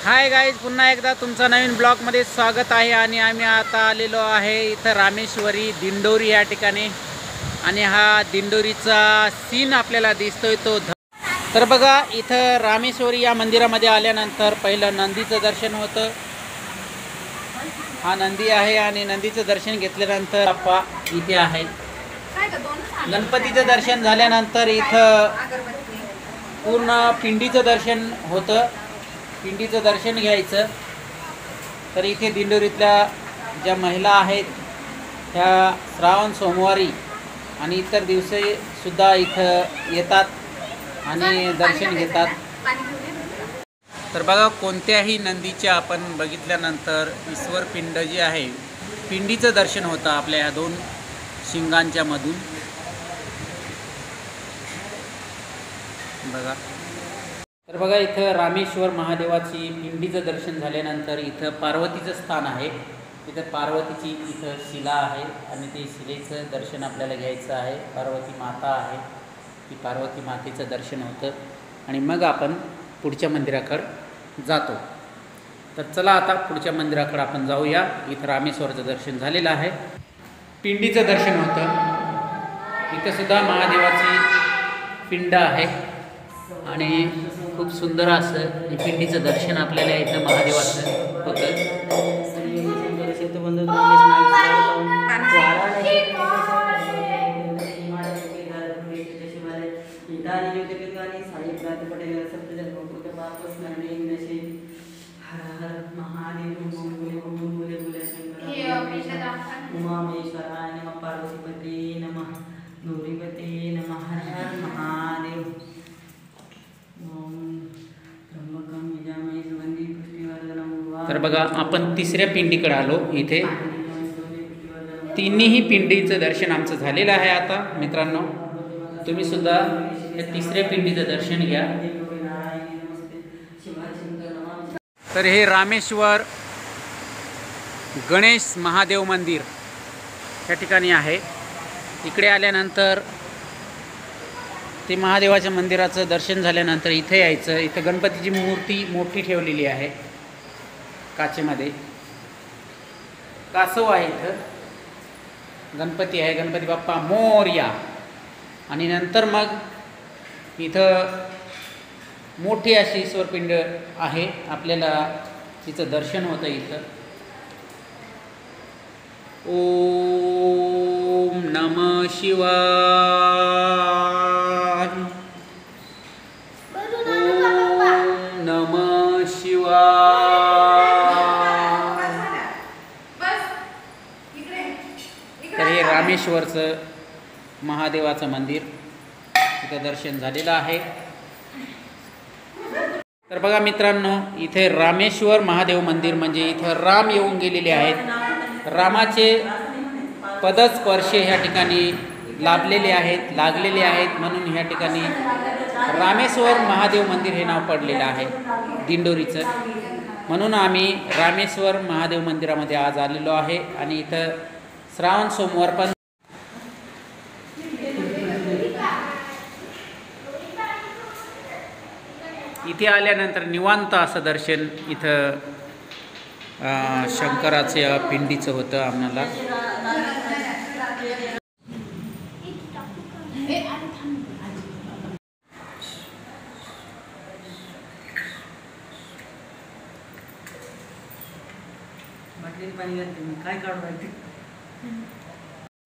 Hi guys, पुन्हा एकदा तुमचं नवीन ब्लॉगमध्ये स्वागत आहे। आणि आम्ही आता आलेलो आहे इथं रामेश्वरी दिंडोरी या ठिकाणी। आणि हा दिंडोरीचा सीन आपल्याला दिसतोय तो तर बघा, इथं रामेश्वरी या मंदिरामध्ये आल्यानंतर पहिलं नंदीचं दर्शन होतं। हा नंदी आहे आणि नंदीचं दर्शन घेतल्यानंतर बाप्पा इथे आहे। गणपतीचं दर्शन झाल्यानंतर इथं पूर्ण पिंडीचं दर्शन होतं। पिंडीचं दर्शन घ्यायचं तर इथे दिंडोरीतल्या ज्या महिला आहेत त्या श्रावण सोमवारी आणि इतर दिवशी सुद्धा इथं येतात आणि दर्शन घेतात। तर बघा, कोणत्याही नंदीच्या आपण बघितल्यानंतर ईश्वर पिंड जी आहे, पिंडीचं दर्शन होतं आपल्या या दोन शिंगांच्या मधून। बघा, तर बघा इथं रामेश्वर महादेवाची पिंडीचं दर्शन झाल्यानंतर इथं पार्वतीचं स्थान आहे। इथं पार्वतीची इथं शिला आहे आणि ते शिलेचं दर्शन आपल्याला घ्यायचं आहे। पार्वती माता आहे, ती पार्वती मातेचं दर्शन होतं आणि मग आपण पुढच्या मंदिराकडे जातो। तर चला आता पुढच्या मंदिराकडे आपण जाऊया। इथं रामेश्वरचं दर्शन झालेलं आहे, पिंडीचं दर्शन होतं। इथं सुद्धा महादेवाची पिंड आहे आणि खूप सुंदर असं पिंडीचं दर्शन आपल्याला इथं महादेवाचं होतं। उमामेश्वराय नमः, पार्वतीपते नमः, गौरीपते नमः, हर हर महादेव। तर बघा, आपण तिसऱ्या पिंडीकडे आलो। इथे तिन्ही पिंडीचं दर्शन आमचं झालेलं आहे। आता मित्रांनो, तुम्ही सुद्धा या तिसऱ्या पिंडीचं दर्शन घ्या। तर हे रामेश्वर गणेश महादेव मंदिर या ठिकाणी आहे। इकडे आल्यानंतर ते महादेवाच्या मंदिराचं दर्शन झाल्यानंतर इथे यायचं। इथं गणपतीची मूर्ती मोठी ठेवलेली आहे, काचेमध्ये कासव आहे। इथं गणपती आहे, गणपती बाप्पा मोरया। आणि नंतर मग इथं मोठी अशी ईश्वरपिंड आहे, आपल्याला तिचं दर्शन होतं इथं। ओम नमः शिवाय, ओम नमः शिवाय। तर हे रामेश्वरचं महादेवाचं मंदिर इथं दर्शन झालेलं आहे। तर बघा मित्रांनो, इथे रामेश्वर महादेव मंदिर म्हणजे इथं राम येऊन गेलेले आहेत। रामाचे पदस्पर्श ह्या ठिकाणी लाभलेले आहेत, लागलेले आहेत, म्हणून ह्या ठिकाणी रामेश्वर महादेव मंदिर हे नाव पडलेलं आहे दिंडोरीचं। म्हणून आम्ही रामेश्वर महादेव मंदिरामध्ये आज आलेलो आहे। आणि इथं श्रावण सोमवार पण इथे आल्यानंतर निवांत असं दर्शन इथं शंकराच्या पिंडीचं होतं आम्हाला।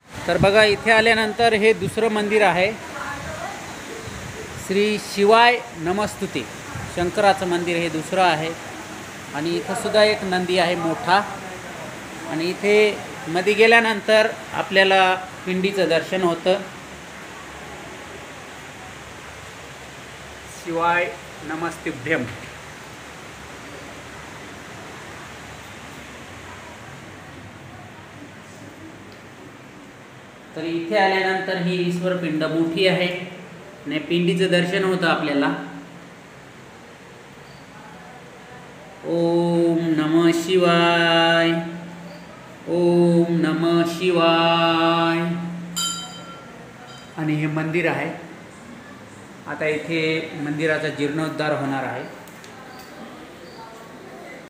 तर बघा, इथे आल्यानंतर हे दुसरं मंदिर आहे, श्री शिवाय नमस्तुते शंकराचं मंदिर हे दुसरं आहे। आणि इथं सुद्धा एक नंदी आहे मोठा। आणि इथे मध्ये गेल्यानंतर आपल्याला पिंडीचं दर्शन होतं। शिवाय नमस्तुभ्यम। तर इथे आल्यानंतर ही ईश्वर पिंड मोठी आहे आणि पिंडीचं दर्शन होतं आपल्याला। ओम नमः शिवाय, ओम नमः शिवाय। आणि हे मंदिर आहे। आता इथे मंदिराचा जीर्णोद्धार होणार आहे।